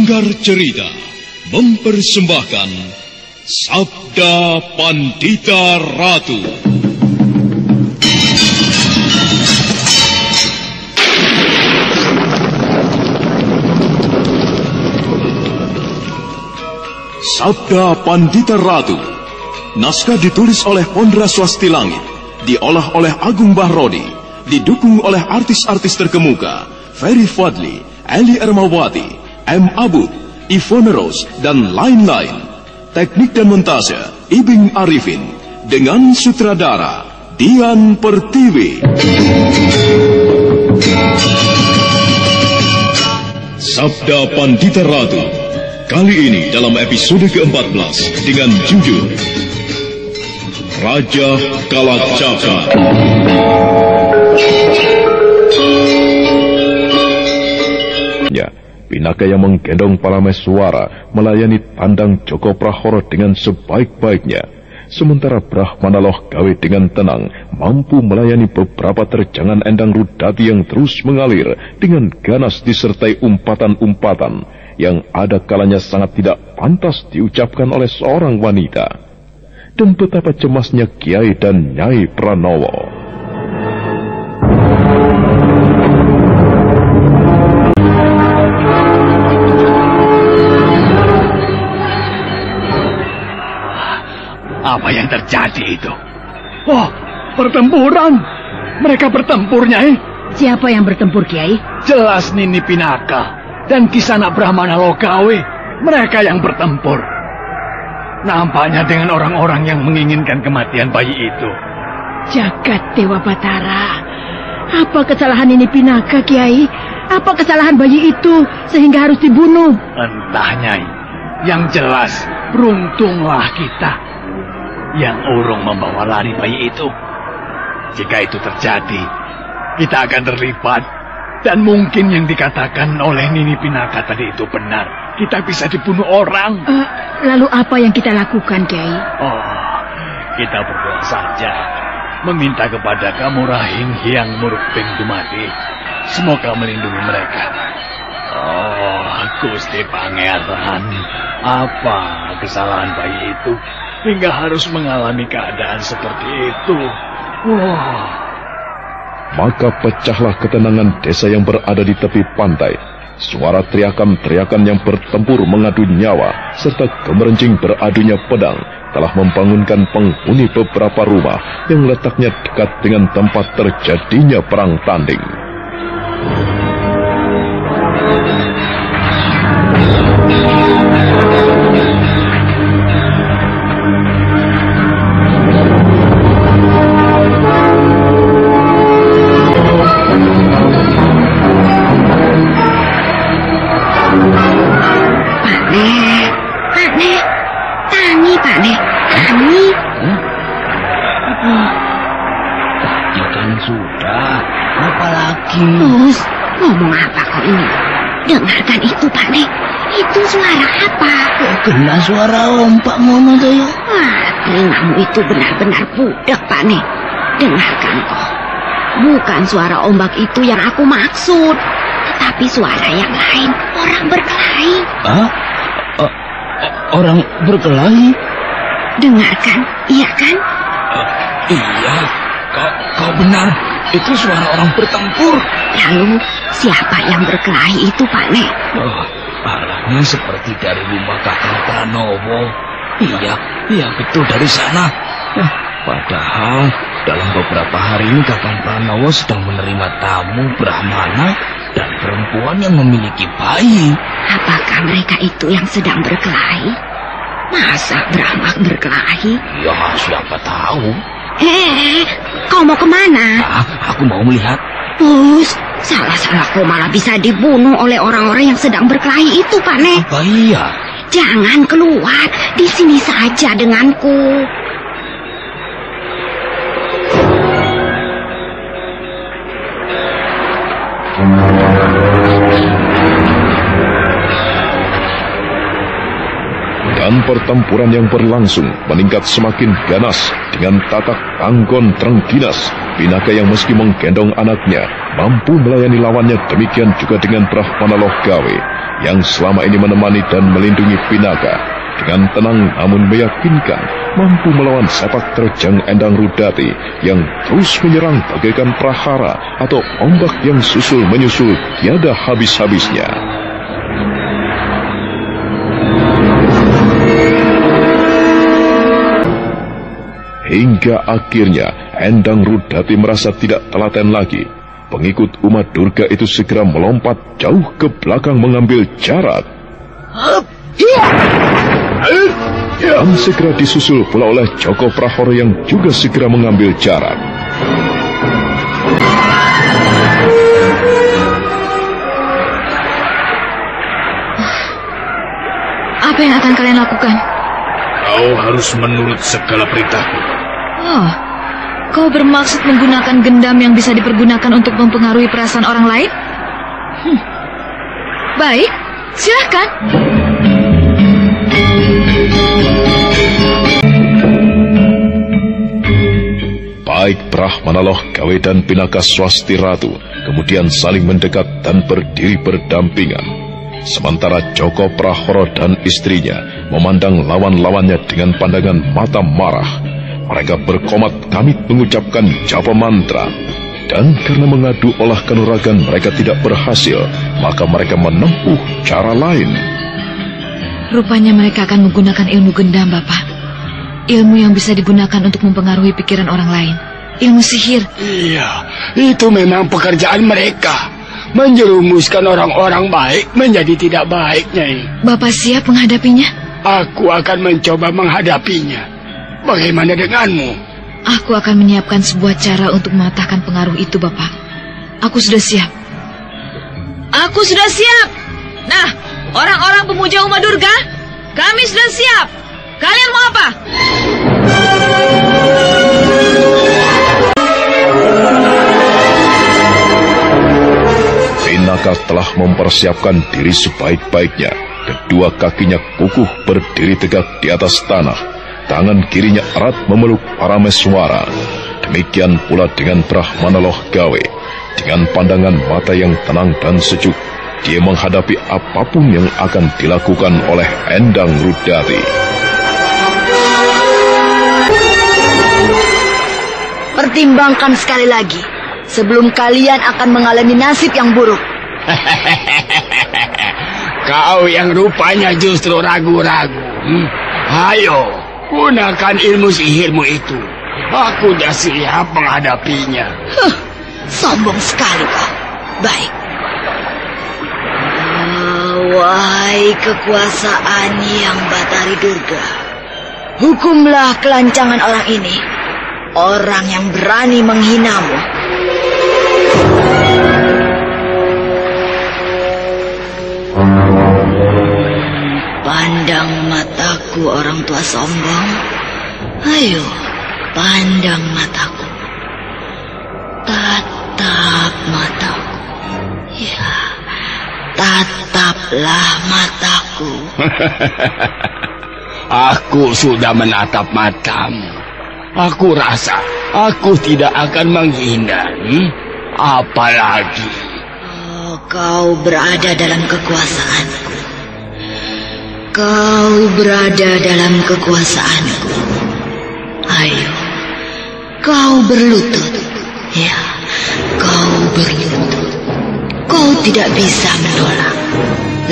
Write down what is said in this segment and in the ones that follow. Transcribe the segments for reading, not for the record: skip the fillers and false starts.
Sanggar Cerita mempersembahkan Sabda Pandita Ratu. Sabda Pandita Ratu. Naskah ditulis oleh Pondra Swasti Langit, diolah oleh Agung Bahrodi, didukung oleh artis-artis terkemuka Ferry Fadli, Eli Ermawati, M. Abud, Ivone Rose, dan lain-lain. Teknik dan montase Ibing Arifin, dengan sutradara Dian Pertiwi. Sabda Pandita Ratu, kali ini dalam episode ke-14 dengan judul Raja Kalacakra. Ya, Pinaka yang menggendong Parameswara melayani tandang Joko Prahoro dengan sebaik-baiknya, sementara Brahmana Loh Gawe dengan tenang mampu melayani beberapa terjangan Endang Rudati yang terus mengalir dengan ganas disertai umpatan-umpatan yang ada kalanya sangat tidak pantas diucapkan oleh seorang wanita. Dan betapa cemasnya Kiai dan Nyai Pranowo. Apa yang terjadi itu? Oh, pertempuran. Mereka bertempur, Nyai. Siapa yang bertempur, Kiai? Jelas Nini Pinaka dan Kisana Brahmana Loh Gawe. Mereka yang bertempur. Nampaknya dengan orang-orang yang menginginkan kematian bayi itu. Jagat Dewa Batara. Apa kesalahan Nini Pinaka, Kiai? Apa kesalahan bayi itu sehingga harus dibunuh? Entah, Nyai. Yang jelas, beruntunglah kita yang urung membawa lari bayi itu. Jika itu terjadi, kita akan terlibat. Dan mungkin yang dikatakan oleh Nini Pinaka tadi itu benar. Kita bisa dibunuh orang. Lalu apa yang kita lakukan, Kiai? Oh, kita berdoa saja. Meminta kepada Kamurahing Hyang Muruping Dumadi. Semoga melindungi mereka. Oh, Gusti Pangeran. Apa kesalahan bayi itu hingga harus mengalami keadaan seperti itu? Maka pecahlah ketenangan desa yang berada di tepi pantai. Suara teriakan-teriakan yang bertempur mengadu nyawa serta gemerencing beradunya pedang telah membangunkan penghuni beberapa rumah yang letaknya dekat dengan tempat terjadinya perang tanding. Terus, ngomong apa kau ini? Dengarkan itu, Pak Nek. Itu suara apa? Kena suara ombak, Mama Toyo. Telingamu itu benar-benar budak, Pak Nek. Dengarkan kau. Bukan suara ombak itu yang aku maksud, tetapi suara yang lain. Orang berkelahi. Orang berkelahi? Dengarkan, iya kan? Iya, kau benar. Itu suara orang bertempur. Lalu, siapa yang berkelahi itu, Pak Nek? Arahnya seperti dari rumah Kakang Pranowo. Iya, betul dari sana. Padahal, dalam beberapa hari ini Kakang Pranowo sedang menerima tamu Brahmana dan perempuan yang memiliki bayi. Apakah mereka itu yang sedang berkelahi? Masa Brahma berkelahi? Ya, siapa tahu. Kau mau kemana? Aku mau melihat. Bus, salah-salah kau malah bisa dibunuh oleh orang-orang yang sedang berkelahi itu, Pak Nek. Apa iya? Jangan keluar, di sini saja denganku. Dan pertempuran yang berlangsung meningkat semakin ganas dengan tatak Anggon Trengginas. Pinaka yang meski menggendong anaknya mampu melayani lawannya, demikian juga dengan Brahmana Loh Gawe. yang selama ini menemani dan melindungi Pinaka, dengan tenang namun meyakinkan mampu melawan sepak terjang Endang Rudati yang terus menyerang bagaikan prahara atau ombak yang susul menyusul tiada habis-habisnya. Hingga akhirnya Endang Rudati merasa tidak telaten lagi. Pengikut umat Durga itu segera melompat jauh ke belakang mengambil jarak. Dan segera disusul pula oleh Joko Prahara yang juga segera mengambil jarak. Apa yang akan kalian lakukan? Kau harus menurut segala perintahku. Oh, kau bermaksud menggunakan gendam yang bisa dipergunakan untuk mempengaruhi perasaan orang lain? Baik, silahkan. Baik Brahmana Loh Gawe dan Pinaka Swasti Ratu kemudian saling mendekat dan berdiri berdampingan. Sementara Joko Prahara dan istrinya memandang lawan-lawannya dengan pandangan mata marah. Mereka berkomat kamit mengucapkan japa mantra. Dan karena mengadu olah kanuragan mereka tidak berhasil, maka mereka menempuh cara lain. Rupanya mereka akan menggunakan ilmu gendam, Bapak. Ilmu yang bisa digunakan untuk mempengaruhi pikiran orang lain. Ilmu sihir. Iya, itu memang pekerjaan mereka. Menjerumuskan orang-orang baik menjadi tidak baik, Nyai. Bapak siap menghadapinya? Aku akan mencoba menghadapinya. Bagaimana denganmu? Aku akan menyiapkan sebuah cara untuk mematahkan pengaruh itu, Bapak. Aku sudah siap. Aku sudah siap. Nah, orang-orang pemuja Uma Durga, kami sudah siap. Kalian mau apa? Pinaka telah mempersiapkan diri sebaik-baiknya. Kedua kakinya kukuh berdiri tegak di atas tanah. Tangan kirinya erat memeluk Parameswara. Demikian pula dengan Brahmana Loh Gawe. Dengan pandangan mata yang tenang dan sejuk, dia menghadapi apapun yang akan dilakukan oleh Endang Rudati. Pertimbangkan sekali lagi sebelum kalian akan mengalami nasib yang buruk. Kau yang rupanya justru ragu-ragu. Ayo, gunakan ilmu sihirmu itu. Aku sudah siap menghadapinya. Sombong sekali kau. Baik. Wahai kekuasaan yang Batari Durga, hukumlah kelancangan orang ini. Orang yang berani menghinamu. Pandang mataku, orang tua sombong. Ayo, pandang mataku. Tatap mataku. Ya, tataplah mataku. Aku sudah menatap matamu. Aku rasa aku tidak akan menghindari. Apalagi kau berada dalam kekuasaanku. Kau berada dalam kekuasaanku. Ayo, kau berlutut. Ya, kau berlutut. Kau tidak bisa menolak.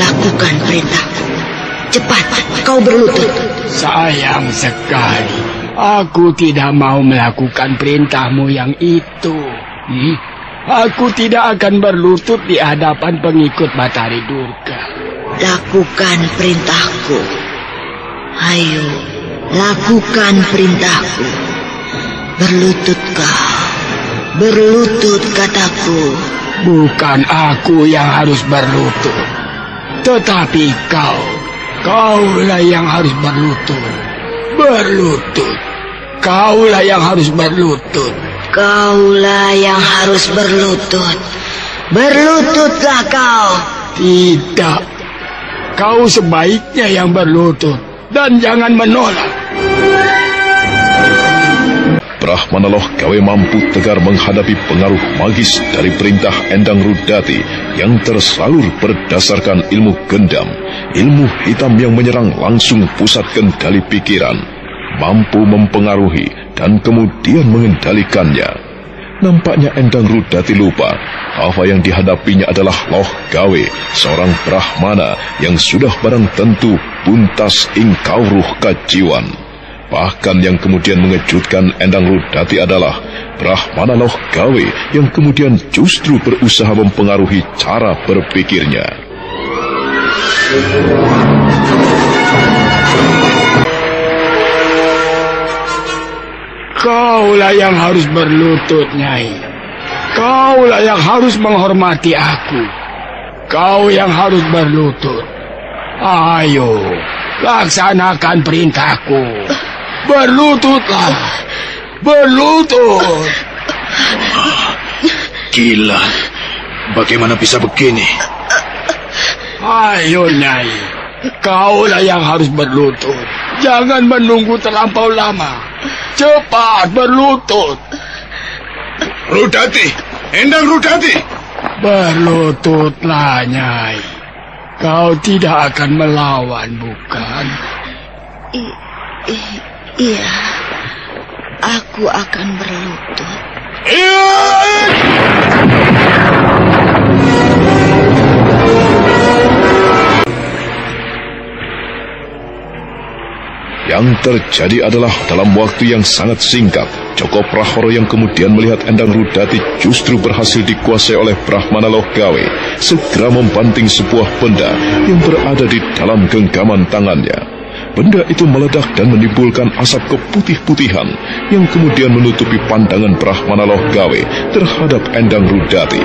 Lakukan perintahku. Cepat, kau berlutut. Sayang sekali. Aku tidak mau melakukan perintahmu yang itu. Aku tidak akan berlutut di hadapan pengikut Batari Durga. Lakukan perintahku. Ayo, lakukan perintahku. Berlutut kau. Berlutut kataku. Bukan aku yang harus berlutut, tetapi kau. Kaulah yang harus berlutut. Berlutut. Kaulah yang harus berlutut. Kaulah yang harus berlutut. Berlututlah kau. Tidak. Kau sebaiknya yang berlutut. Dan jangan menolak. Brahmana Loh Gawe mampu tegar menghadapi pengaruh magis dari perintah Endang Rudati yang tersalur berdasarkan ilmu gendam, ilmu hitam yang menyerang langsung pusat kendali pikiran, mampu mempengaruhi dan kemudian mengendalikannya. Nampaknya Endang Rudati lupa bahwa yang dihadapinya adalah Loh Gawe, seorang Brahmana yang sudah barang tentu buntas ingkauruh kajiwan. Bahkan yang kemudian mengejutkan Endang Rudati adalah Brahmana Loh Gawe yang kemudian justru berusaha mempengaruhi cara berpikirnya. Kaulah yang harus berlutut, Nyai. Kaulah yang harus menghormati aku. Kau yang harus berlutut. Ayo, laksanakan perintahku. Berlututlah. Berlutut. Gila. Bagaimana bisa begini? Ayo, Nyai. Kaulah yang harus berlutut. Jangan menunggu terlampau lama. Cepat berlutut. Rudati, Endang Rudati. Berlututlah, Nyai. Kau tidak akan melawan, bukan? Iya, aku akan berlutut. Yang terjadi adalah dalam waktu yang sangat singkat, Joko Prahoro yang kemudian melihat Endang Rudati justru berhasil dikuasai oleh Brahmana Loh Gawe, segera membanting sebuah benda yang berada di dalam genggaman tangannya. Benda itu meledak dan menimbulkan asap keputih-putihan yang kemudian menutupi pandangan Brahmana Loh Gawe terhadap Endang Rudati.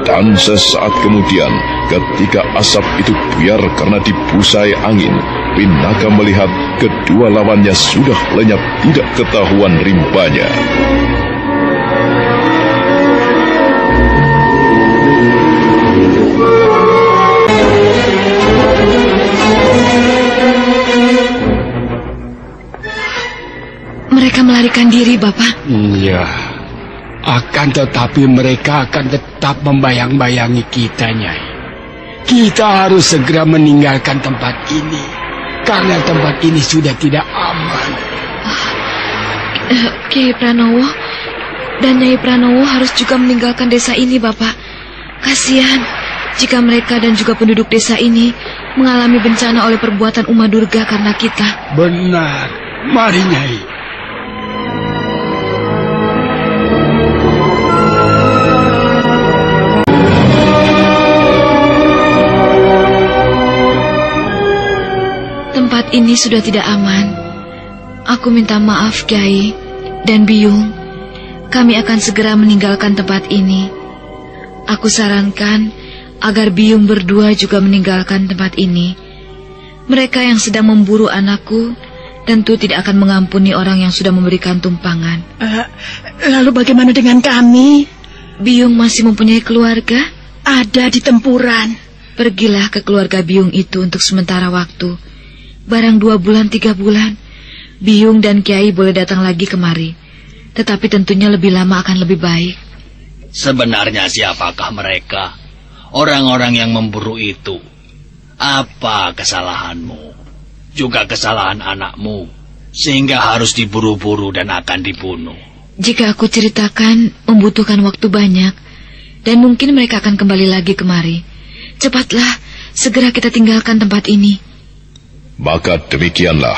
Dan sesaat kemudian, ketika asap itu buyar karena dibusai angin, Pinaka melihat kedua lawannya sudah lenyap tidak ketahuan rimbanya. Mereka melarikan diri, Bapak. Iya. Akan tetapi mereka akan tetap membayang-bayangi kita, Nyai. Kita harus segera meninggalkan tempat ini, karena tempat ini sudah tidak aman. Kiai Pranowo dan Nyai Pranowo harus juga meninggalkan desa ini, Bapak. Kasihan jika mereka dan juga penduduk desa ini mengalami bencana oleh perbuatan Uma Durga karena kita. Benar. Mari, Nyai. Tempat ini sudah tidak aman. Aku minta maaf, Kiai dan Biyung. Kami akan segera meninggalkan tempat ini. Aku sarankan agar Biyung berdua juga meninggalkan tempat ini. Mereka yang sedang memburu anakku tentu tidak akan mengampuni orang yang sudah memberikan tumpangan. Lalu bagaimana dengan kami? Biyung masih mempunyai keluarga? Ada di Tempuran. Pergilah ke keluarga Biyung itu untuk sementara waktu. Barang 2 bulan 3 bulan, Biyung dan Kiai boleh datang lagi kemari. Tetapi tentunya lebih lama akan lebih baik. Sebenarnya siapakah mereka? Orang-orang yang memburu itu. Apa kesalahanmu? Juga kesalahan anakmu, sehingga harus diburu-buru dan akan dibunuh. Jika aku ceritakan, membutuhkan waktu banyak, dan mungkin mereka akan kembali lagi kemari. Cepatlah, segera kita tinggalkan tempat ini. Maka demikianlah,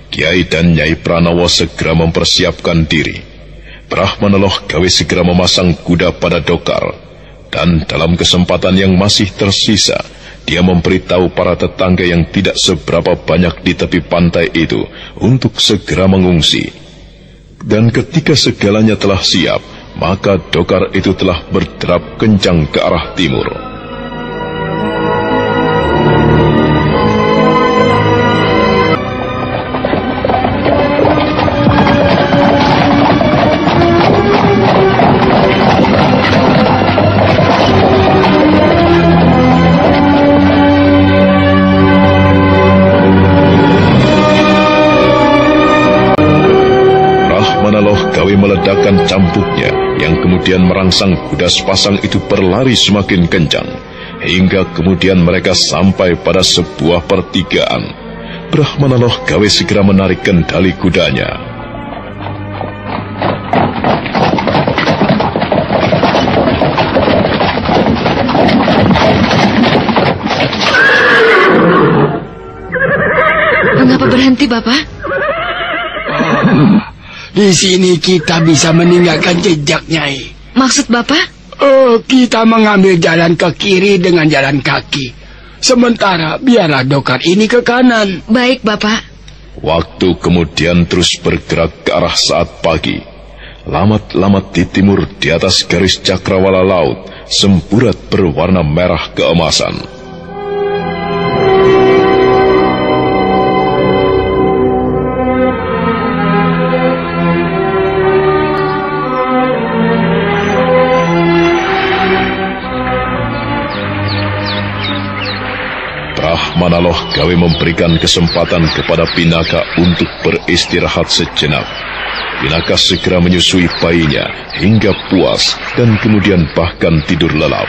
Kiai dan Nyai Pranowo segera mempersiapkan diri. Brahmana Loh Gawe segera memasang kuda pada Dokar, dan dalam kesempatan yang masih tersisa, dia memberitahu para tetangga yang tidak seberapa banyak di tepi pantai itu untuk segera mengungsi. Dan ketika segalanya telah siap, maka Dokar itu telah berderap kencang ke arah timur. cambuknya yang kemudian merangsang kuda sepasang itu berlari semakin kencang, hingga kemudian mereka sampai pada sebuah pertigaan. Brahmana Loh Gawe segera menarik kendali kudanya. Mengapa berhenti, Bapak? Di sini kita bisa meninggalkan jejak, Nyai. Maksud Bapak? Kita mengambil jalan ke kiri dengan jalan kaki. Sementara biarlah dokar ini ke kanan. Baik, Bapak. Waktu kemudian terus bergerak ke arah saat pagi. Lamat-lamat di timur di atas garis cakrawala laut semburat berwarna merah keemasan. Brahmana Loh Gawe memberikan kesempatan kepada Pinaka untuk beristirahat sejenak. Pinaka segera menyusui bayinya hingga puas dan kemudian bahkan tidur lelap.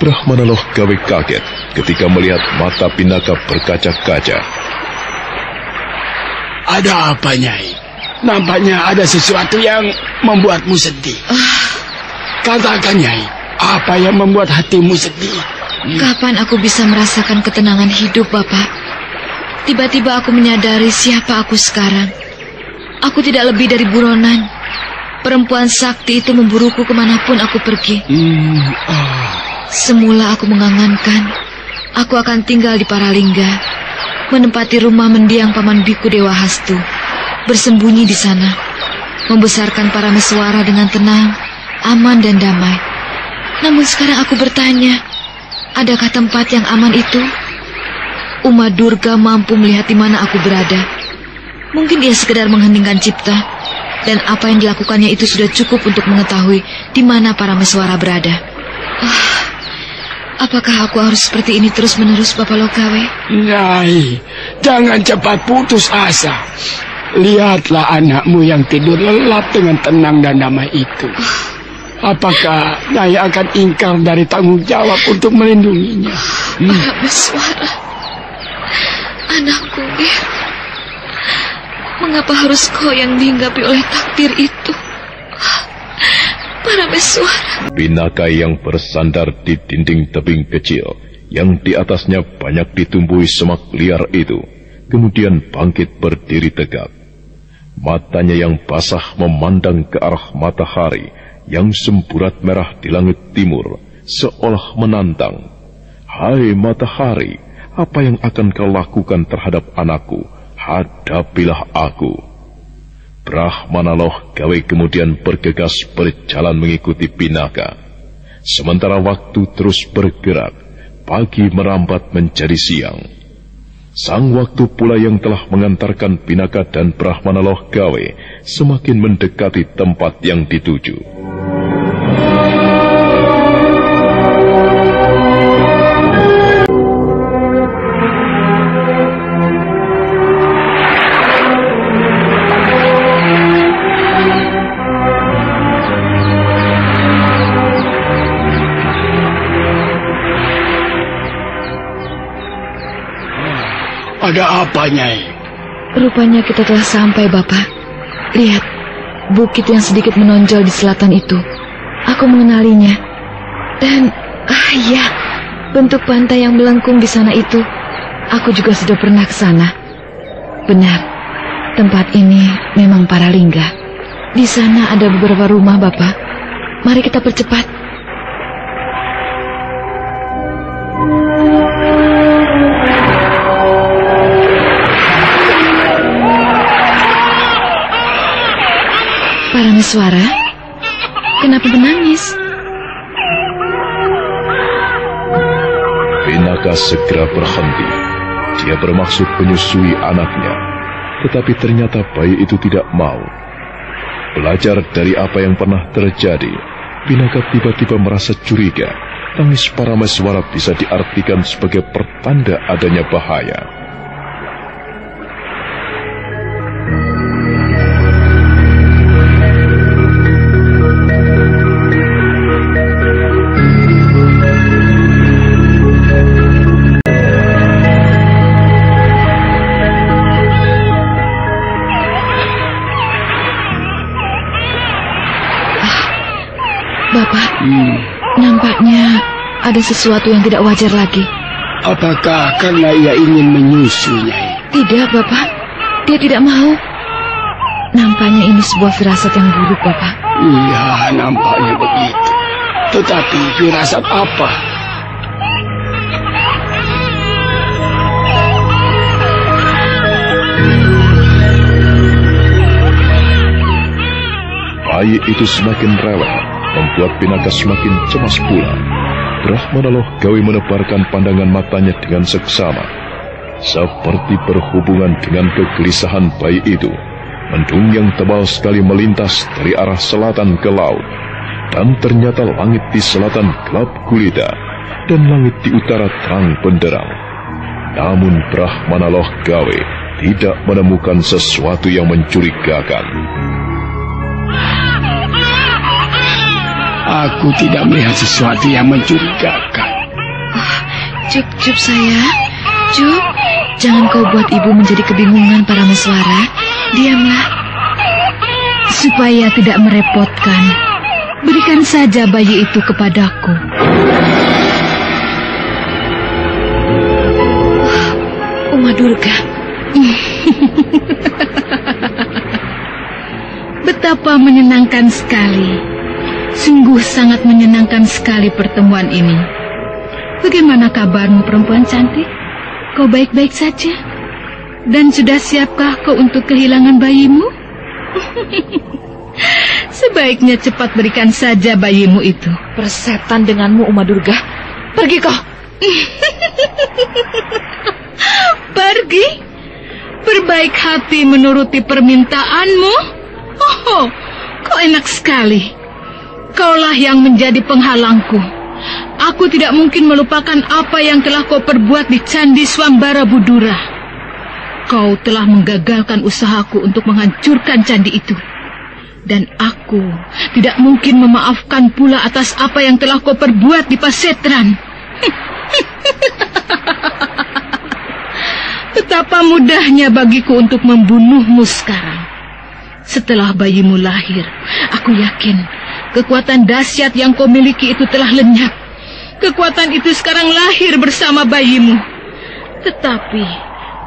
Brahmana Loh Gawe kaget ketika melihat mata Pinaka berkaca-kaca. Ada apa, Nyai? Nampaknya ada sesuatu yang membuatmu sedih. Katakan, Nyai, apa yang membuat hatimu sedih? Kapan aku bisa merasakan ketenangan hidup, Bapak? Tiba-tiba aku menyadari siapa aku sekarang. Aku tidak lebih dari buronan. Perempuan sakti itu memburuku kemanapun aku pergi. Semula aku mengangankan aku akan tinggal di Paralingga, menempati rumah mendiang Paman Biku Dewa Hastu, bersembunyi di sana, membesarkan para meswara dengan tenang, aman dan damai. Namun sekarang aku bertanya, adakah tempat yang aman itu? Uma Durga mampu melihat di mana aku berada. Mungkin dia sekedar mengheningkan cipta, dan apa yang dilakukannya itu sudah cukup untuk mengetahui di mana para meswara berada. Apakah aku harus seperti ini terus-menerus, Bapak Loh Gawe? Nyai, jangan cepat putus asa. Lihatlah anakmu yang tidur lelap dengan tenang dan damai itu. Apakah Nyai akan ingkar dari tanggung jawab untuk melindunginya? Para meswara, anakku, mengapa harus kau yang dihinggapi oleh takdir itu? Para meswara. Pinaka yang bersandar di dinding tebing kecil, yang di atasnya banyak ditumbuhi semak liar itu, kemudian bangkit berdiri tegak. Matanya yang basah memandang ke arah matahari yang semburat merah di langit timur, seolah menantang. Hai matahari, apa yang akan kau lakukan terhadap anakku? Hadapilah aku. Brahmana Loh Gawe kemudian bergegas berjalan mengikuti Pinaka. Sementara waktu terus bergerak, pagi merambat menjadi siang. Sang waktu pula yang telah mengantarkan Pinaka dan Brahmana Loh Gawe semakin mendekati tempat yang dituju. Ada apa, Nyai? Rupanya kita telah sampai, Bapak. Lihat, bukit yang sedikit menonjol di selatan itu. Aku mengenalinya. Dan, ya, bentuk pantai yang melengkung di sana itu. Aku juga sudah pernah ke sana. Benar, tempat ini memang Paralingga. Di sana ada beberapa rumah, Bapak. Mari kita percepat. Para meswara, kenapa menangis? Pinaka segera berhenti. Dia bermaksud menyusui anaknya, tetapi ternyata bayi itu tidak mau. Belajar dari apa yang pernah terjadi, Pinaka tiba-tiba merasa curiga. Tangis para meswara bisa diartikan sebagai pertanda adanya bahaya. Bapak, nampaknya ada sesuatu yang tidak wajar lagi. Apakah karena ia ingin menyusu, Nyai? Tidak, Bapak. Dia tidak mau. Nampaknya ini sebuah firasat yang buruk, Bapak. Iya, nampaknya begitu. Tetapi firasat apa? Bayi itu semakin rewel, membuat Pinaka semakin cemas pula. Brahmana Loh Gawe menebarkan pandangan matanya dengan seksama, seperti berhubungan dengan kegelisahan bayi itu. Mendung yang tebal sekali melintas dari arah selatan ke laut, dan ternyata langit di selatan gelap gulita, dan langit di utara terang benderang. Namun Brahmana Loh Gawe tidak menemukan sesuatu yang mencurigakan. Aku tidak melihat sesuatu yang mencurigakan. Cup sayang. Cup, jangan kau buat ibu menjadi kebingungan, Parameswara. Diamlah. Supaya tidak merepotkan, berikan saja bayi itu kepadaku. Uma Durga. Betapa menyenangkan sekali. Sungguh sangat menyenangkan sekali pertemuan ini. Bagaimana kabarmu, perempuan cantik? Kau baik-baik saja? Dan sudah siapkah kau untuk kehilangan bayimu? Sebaiknya cepat berikan saja bayimu itu. Persetan denganmu, Uma Durga. Pergi kau. Pergi? Berbaik hati menuruti permintaanmu? Oh, kau enak sekali. Kaulah yang menjadi penghalangku. Aku tidak mungkin melupakan apa yang telah kau perbuat di Candi Swambara Budura. Kau telah menggagalkan usahaku untuk menghancurkan candi itu. Dan aku tidak mungkin memaafkan pula atas apa yang telah kau perbuat di Pasetran. Betapa mudahnya bagiku untuk membunuhmu sekarang. Setelah bayimu lahir, aku yakin kekuatan dahsyat yang kau miliki itu telah lenyap. Kekuatan itu sekarang lahir bersama bayimu. Tetapi,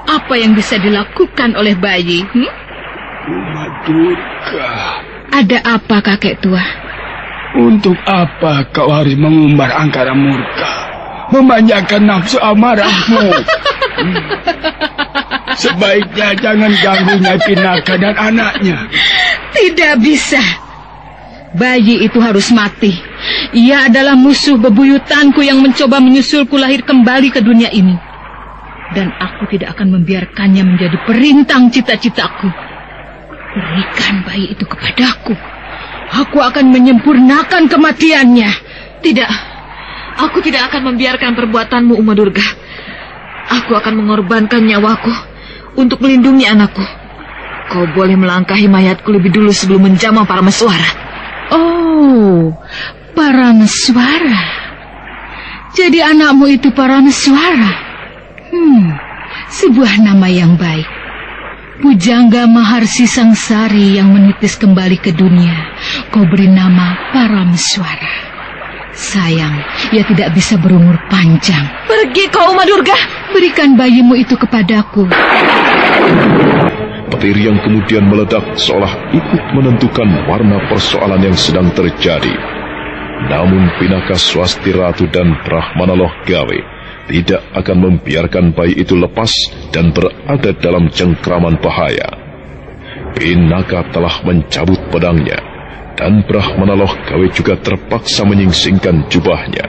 apa yang bisa dilakukan oleh bayi? Uma Durga. Ada apa, kakek tua? Untuk apa kau harus mengumbar angkara murka, memanjakan nafsu amarahmu? Sebaiknya jangan ganggu Nyai Pinaka dan anaknya. Tidak bisa. Bayi itu harus mati. Ia adalah musuh bebuyutanku yang mencoba menyusulku lahir kembali ke dunia ini. Dan aku tidak akan membiarkannya menjadi perintang cita-citaku. Berikan bayi itu kepadaku. Aku akan menyempurnakan kematiannya. Tidak. Aku tidak akan membiarkan perbuatanmu, Uma Durga. Aku akan mengorbankan nyawaku untuk melindungi anakku. Kau boleh melangkahi mayatku lebih dulu sebelum menjamah Parameswara. Oh, Parameswara. Jadi anakmu itu Parameswara. Sebuah nama yang baik. Pujangga Maharsi Sangsari yang menitis kembali ke dunia, kau beri nama Parameswara. Sayang, ia tidak bisa berumur panjang. Pergi kau, Uma Durga. Berikan bayimu itu kepadaku. Petir yang kemudian meledak seolah ikut menentukan warna persoalan yang sedang terjadi. Namun Pinaka Swasti Ratu dan Brahmana Loh Gawe tidak akan membiarkan bayi itu lepas dan berada dalam cengkraman bahaya. Pinaka telah mencabut pedangnya, dan Brahmana Loh Gawe juga terpaksa menyingsingkan jubahnya.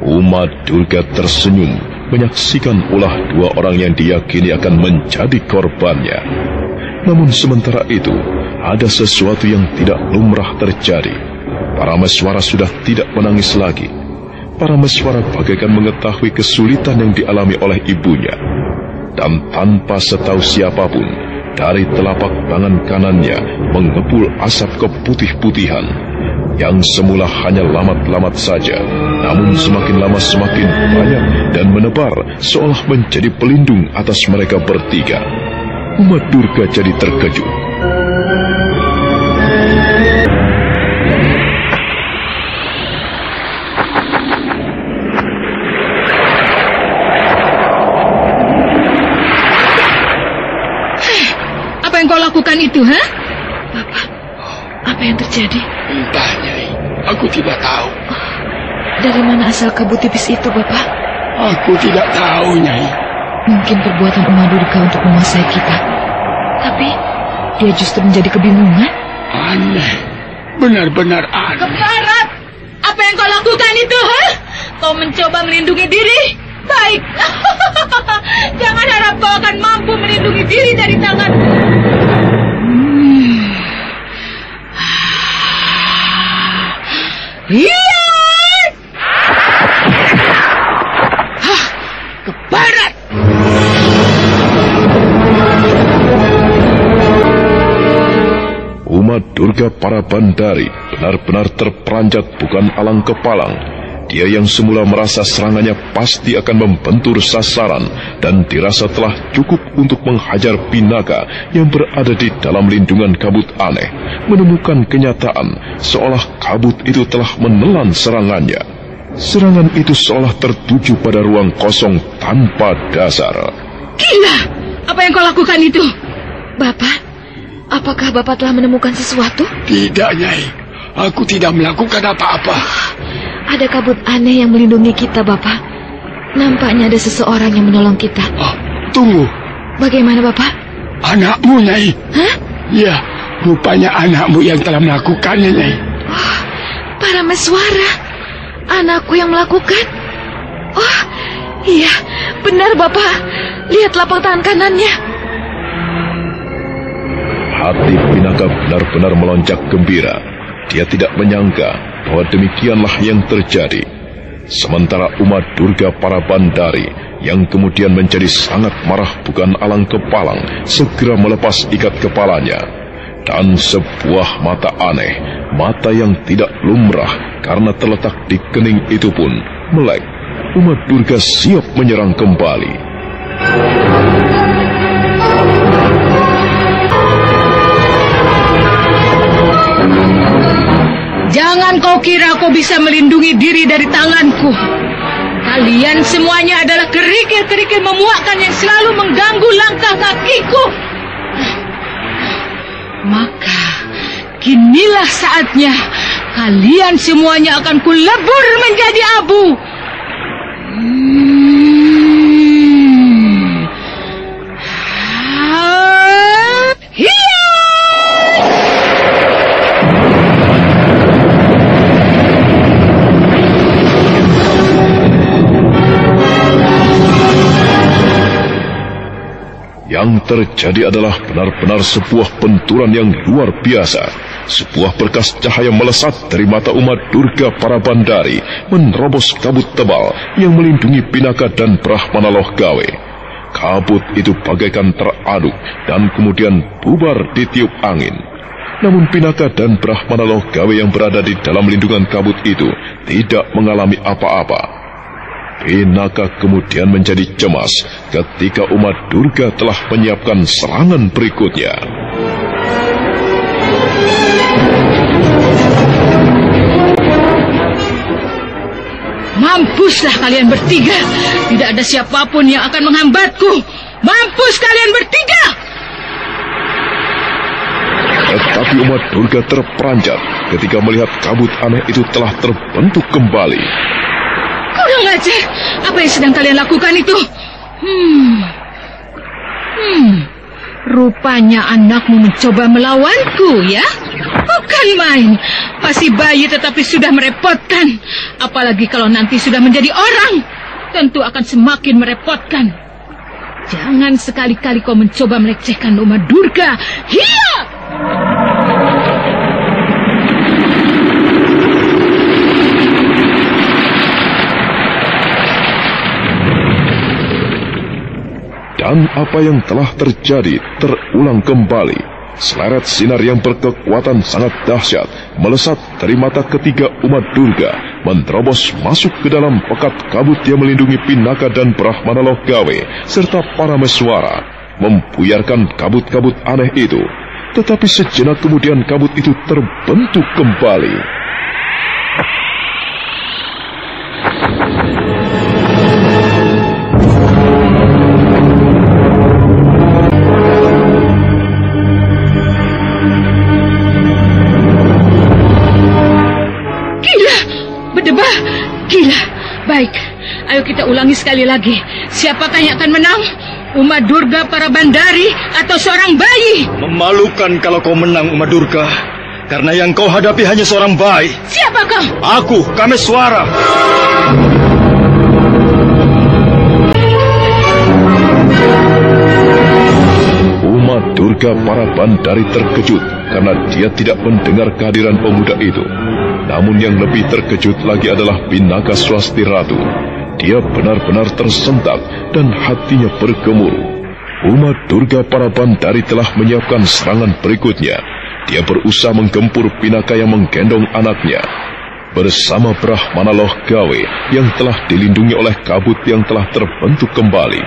Uma Durga tersenyum menyaksikan ulah dua orang yang diyakini akan menjadi korbannya. Namun sementara itu, ada sesuatu yang tidak lumrah terjadi. Parameswara sudah tidak menangis lagi. Parameswara bagaikan mengetahui kesulitan yang dialami oleh ibunya. Dan tanpa setahu siapapun, dari telapak tangan kanannya mengepul asap keputih-putihan yang semula hanya lamat-lamat saja, namun semakin lama semakin banyak dan menebar seolah menjadi pelindung atas mereka bertiga. Uma Durga jadi terkejut. itu, ha? Bapak, apa yang terjadi? Entah, Nyai. Aku tidak tahu. Dari mana asal kabut tipis itu, Bapak? Aku tidak tahu, Nyai. Mungkin perbuatan Uma Durga untuk menguasai kita. Tapi dia justru menjadi kebingungan. Aneh. Benar-benar aneh. Keparat! Apa yang kau lakukan itu, ha? Kau mencoba melindungi diri? Baik. Jangan harap kau akan mampu melindungi diri dari tanganku. Lihat! Hah, ke barat! Uma Durga Parabandari benar-benar terperanjat bukan alang kepalang. Dia yang semula merasa serangannya pasti akan membentur sasaran dan dirasa telah cukup untuk menghajar Pinaka yang berada di dalam lindungan kabut aneh, menemukan kenyataan seolah kabut itu telah menelan serangannya. Serangan itu seolah tertuju pada ruang kosong tanpa dasar. Gila! Apa yang kau lakukan itu? Bapak, apakah Bapak telah menemukan sesuatu? Tidak, Nyai. Aku tidak melakukan apa-apa. Ada kabut aneh yang melindungi kita, Bapak. Nampaknya ada seseorang yang menolong kita. Oh, tunggu. Bagaimana, Bapak? Anakmu, Nyai. Hah? Ya, rupanya anakmu yang telah melakukannya, Nyai. Oh, Parameswara. Anakku yang melakukan. Oh, iya, benar, Bapak. Lihat telapak tangan kanannya. Hati Pinaka benar-benar melonjak gembira. Dia tidak menyangka bahwa demikianlah yang terjadi. Sementara Uma Durga Parabandari yang kemudian menjadi sangat marah bukan alang kepalang segera melepas ikat kepalanya. Dan sebuah mata aneh, mata yang tidak lumrah karena terletak di kening itu pun melek. Uma Durga siap menyerang kembali. Jangan kau kira kau bisa melindungi diri dari tanganku. Kalian semuanya adalah kerikil-kerikil memuakkan yang selalu mengganggu langkah kakiku. Maka, kinilah saatnya kalian semuanya akan kulebur menjadi abu. Yang terjadi adalah benar-benar sebuah benturan yang luar biasa. Sebuah berkas cahaya melesat dari mata Uma Durga Parabandari, menerobos kabut tebal yang melindungi Pinaka dan Brahmana Loh Gawe. Kabut itu bagaikan teraduk dan kemudian bubar ditiup angin. Namun Pinaka dan Brahmana Loh Gawe yang berada di dalam lindungan kabut itu tidak mengalami apa-apa. Pinaka kemudian menjadi cemas ketika Uma Durga telah menyiapkan serangan berikutnya. Mampuslah kalian bertiga. Tidak ada siapapun yang akan menghambatku. Mampus kalian bertiga. Tetapi Uma Durga terperanjat ketika melihat kabut aneh itu telah terbentuk kembali. Kurang ajar. Apa yang sedang kalian lakukan itu? Rupanya anakmu mencoba melawanku, ya? Bukan main. Masih bayi tetapi sudah merepotkan. Apalagi kalau nanti sudah menjadi orang. Tentu akan semakin merepotkan. Jangan sekali-kali kau mencoba melecehkan Uma Durga. Hiya! Dan apa yang telah terjadi terulang kembali. Seleret sinar yang berkekuatan sangat dahsyat melesat dari mata ketiga Uma Durga, menerobos masuk ke dalam pekat kabut yang melindungi Pinaka dan Brahmana Loh Gawe serta Parameswara, membuyarkan kabut-kabut aneh itu. Tetapi sejenak kemudian kabut itu terbentuk kembali. berdebah. Gila. Baik, ayo kita ulangi sekali lagi. Siapakah yang akan menang? Uma Durga Parabandari atau seorang bayi? Memalukan kalau kau menang, Uma Durga. Karena yang kau hadapi hanya seorang bayi. Siapa kau? Aku, Kameswara. Uma Durga Parabandari terkejut karena dia tidak mendengar kehadiran pemuda itu. Namun yang lebih terkejut lagi adalah Pinaka Swasti Ratu. Dia benar-benar tersentak dan hatinya bergemuruh. Uma Durga Parabandari telah menyiapkan serangan berikutnya. Dia berusaha menggempur Pinaka yang menggendong anaknya. Bersama Brahmana Loh Gawe yang telah dilindungi oleh kabut yang telah terbentuk kembali,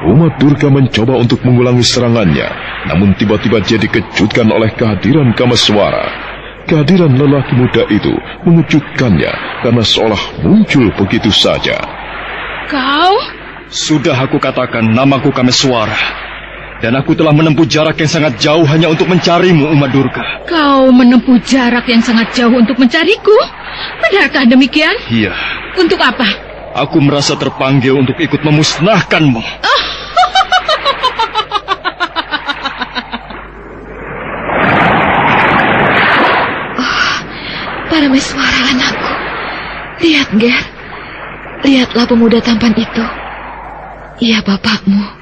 Uma Durga mencoba untuk mengulangi serangannya. Namun tiba-tiba dia dikejutkan oleh kehadiran Kameswara. Kehadiran lelaki muda itu mengejutkannya karena seolah muncul begitu saja. Kau? Sudah aku katakan namaku Kameswara. Dan aku telah menempuh jarak yang sangat jauh hanya untuk mencarimu, Uma Durga. Kau menempuh jarak yang sangat jauh untuk mencariku? Benarkah demikian? Iya. Untuk apa? Aku merasa terpanggil untuk ikut memusnahkanmu. Parameswara anakku. Lihat, Ger. Lihatlah pemuda tampan itu. Ia bapakmu.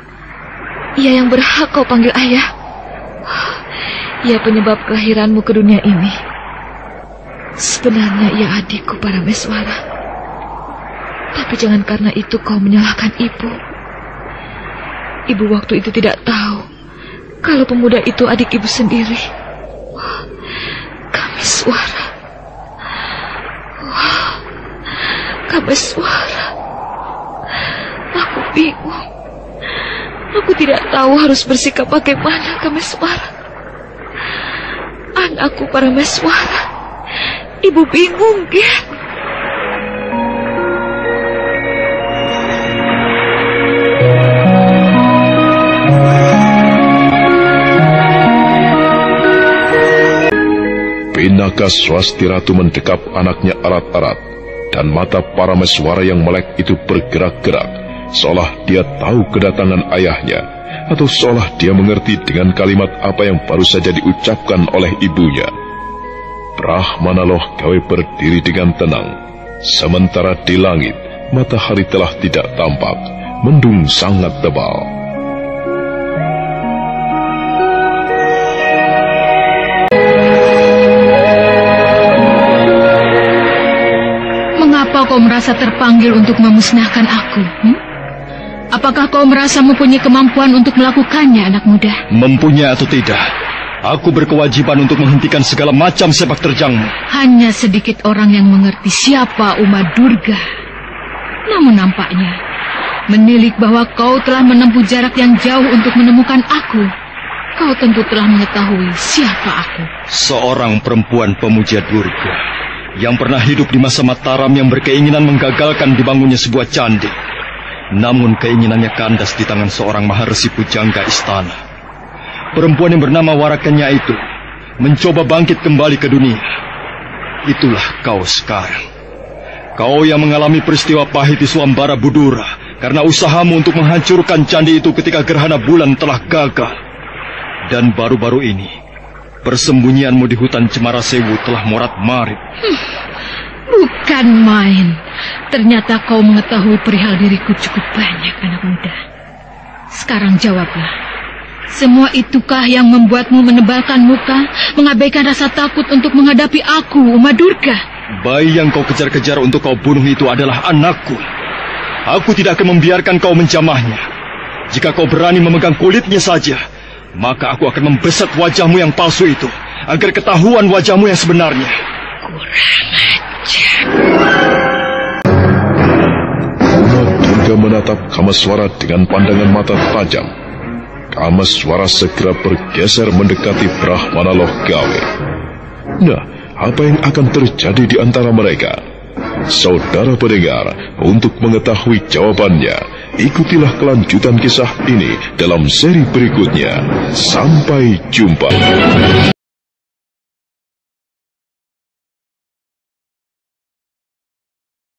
Ia yang berhak kau panggil ayah. Ia penyebab kelahiranmu ke dunia ini. Sebenarnya ia adikku, Parameswara. Tapi jangan karena itu kau menyalahkan ibu. Ibu waktu itu tidak tahu kalau pemuda itu adik ibu sendiri. Kameswara. Kameswara. Aku bingung. Aku tidak tahu harus bersikap bagaimana, Kameswara. Anakku Parameswara. Ibu bingung, Ger. Pinaka Swasti Ratu mendekap anaknya erat-erat. Dan mata Parameswara yang melek itu bergerak-gerak, seolah dia tahu kedatangan ayahnya, atau seolah dia mengerti dengan kalimat apa yang baru saja diucapkan oleh ibunya. Brahmana Loh Gawe berdiri dengan tenang, sementara di langit matahari telah tidak tampak, mendung sangat tebal. Mengapa kau merasa terpanggil untuk memusnahkan aku? Apakah kau merasa mempunyai kemampuan untuk melakukannya, anak muda? Mempunyai atau tidak, aku berkewajiban untuk menghentikan segala macam sepak terjangmu. Hanya sedikit orang yang mengerti siapa Uma Durga. Namun nampaknya, menilik bahwa kau telah menempuh jarak yang jauh untuk menemukan aku. Kau tentu telah mengetahui siapa aku. Seorang perempuan pemuja Durga yang pernah hidup di masa Mataram yang berkeinginan menggagalkan dibangunnya sebuah candi. Namun keinginannya kandas di tangan seorang Maharesi Pujangga istana. Perempuan yang bernama Warakanya itu mencoba bangkit kembali ke dunia. Itulah kau sekarang. Kau yang mengalami peristiwa pahit di Swambara Budura karena usahamu untuk menghancurkan candi itu ketika gerhana bulan telah gagal. Dan baru-baru ini persembunyianmu di hutan Cemara Sewu telah morat-marit. Bukan main. Ternyata kau mengetahui perihal diriku cukup banyak, anak muda. Sekarang jawablah. Semua itukah yang membuatmu menebalkan muka, mengabaikan rasa takut untuk menghadapi aku, Uma Durga? Bayi yang kau kejar-kejar untuk kau bunuh itu adalah anakku. Aku tidak akan membiarkan kau menjamahnya. Jika kau berani memegang kulitnya saja, maka aku akan membesat wajahmu yang palsu itu, agar ketahuan wajahmu yang sebenarnya. Kurang ajar. Uma Durga menatap Kameswara dengan pandangan mata tajam. Kameswara segera bergeser mendekati Brahmana Loh Gawe. Nah, apa yang akan terjadi di antara mereka? Saudara pendengar, untuk mengetahui jawabannya, ikutilah kelanjutan kisah ini dalam seri berikutnya. Sampai jumpa.